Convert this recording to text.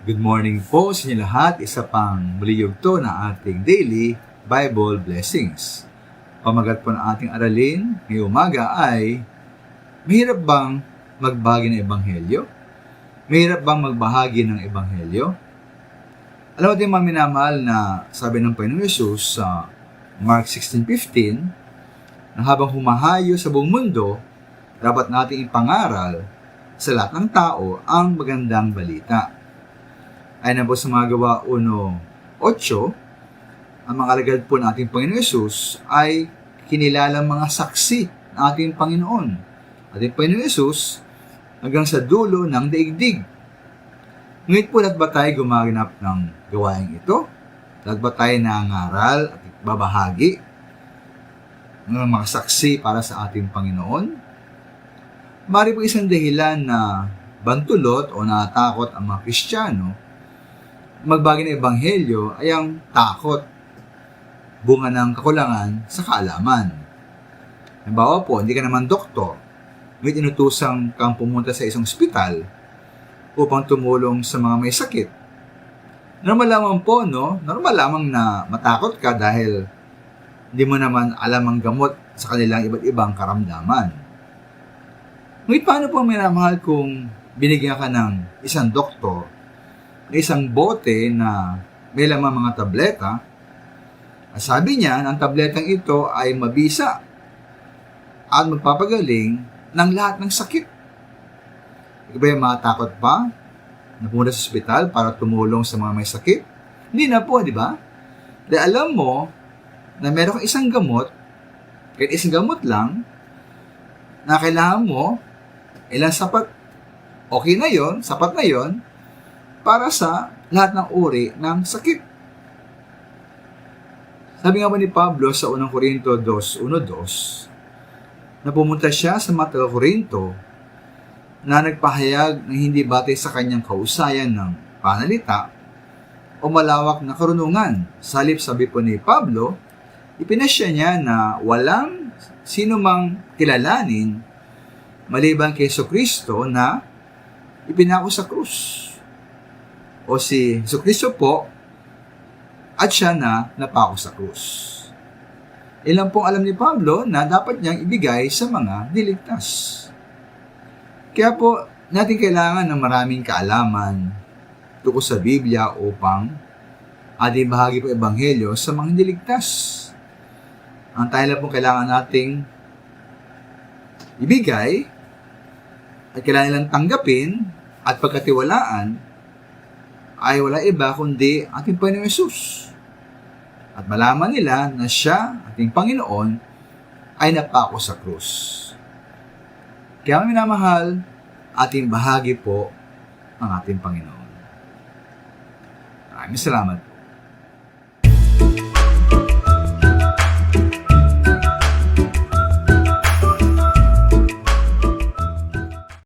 Good morning po sa inyo lahat. Isa pang muli yugto na ating daily Bible blessings. Pamagat po ng ating aralin ngayong umaga ay, mahirap bang magbahagi ng Ebanghelyo? Mahirap bang magbahagi ng Ebanghelyo? Alam natin mga minamahal na sabi ng Panginoon Yesus sa Mark 16:15 na habang humahayo sa buong mundo, dapat nating ipangaral sa lahat ng tao ang magandang balita. Ayon na po sa mga Gawa 1:8, ang mga alagad po ng ating Panginoon Yesus ay kinilalang mga saksi ng ating Panginoon. Ating Panginoon Yesus hanggang sa dulo ng daigdig. Ngunit po, lahat ba tayo gumaganap ng gawain ito? Lahat ba tayo nangaral at babahagi ng mga saksi para sa ating Panginoon? Mari po isang dahilan na bantulot o natakot ang mga Kristiyano magbagi ng Ebanghelyo ay ang takot, bunga ng kakulangan sa kaalaman. Halimbawa po, hindi ka naman doktor, ngunit inutusang kang pumunta sa isang ospital upang tumulong sa mga may sakit. Normal lamang po, no? Normal lamang na matakot ka dahil hindi mo naman alam ang gamot sa kanilang iba't ibang karamdaman. Ngunit paano po minamahal kung binigyan ka ng isang doktor na isang bote na may lamang mga tableta? Sabi niya, ang tabletang ito ay mabisa at magpapagaling ng lahat ng sakit. Ikaw ba yung matakot pa na pumunta sa ospital para tumulong sa mga may sakit? Hindi na po, di ba? Dahil alam mo na meron kang isang gamot, kahit isang gamot lang, na kailangan mo, ilang sapat, okay na yon, sapat na yon, para sa lahat ng uri ng sakit. Sabi nga ba ni Pablo sa 1 Corinto 2:1-2, na pumunta siya sa mga taga-Corinto na nagpahayag na hindi batay sa kanyang kausayan ng panalita o malawak na karunungan. Sa halip, sabi po ni Pablo, ipinasya niya na walang sino mang kilalanin maliban kay Jesucristo na ipinako sa krus. O si Jesucristo po at siya na napako sa krus. Ilan pong alam ni Pablo na dapat niyang ibigay sa mga niligtas. Kaya po, natin kailangan ng maraming kaalaman tungkol sa Biblia upang ating bahagi po Ebanghelyo sa mga niligtas. Ang tayo lang pong kailangan nating ibigay at kailangan nilang tanggapin at pagkatiwalaan ay wala iba kundi ating Panginoon Yesus. At malaman nila na siya, ating Panginoon, ay napako sa krus. Kaya minamahal, ating bahagi po ang ating Panginoon. Maraming salamat.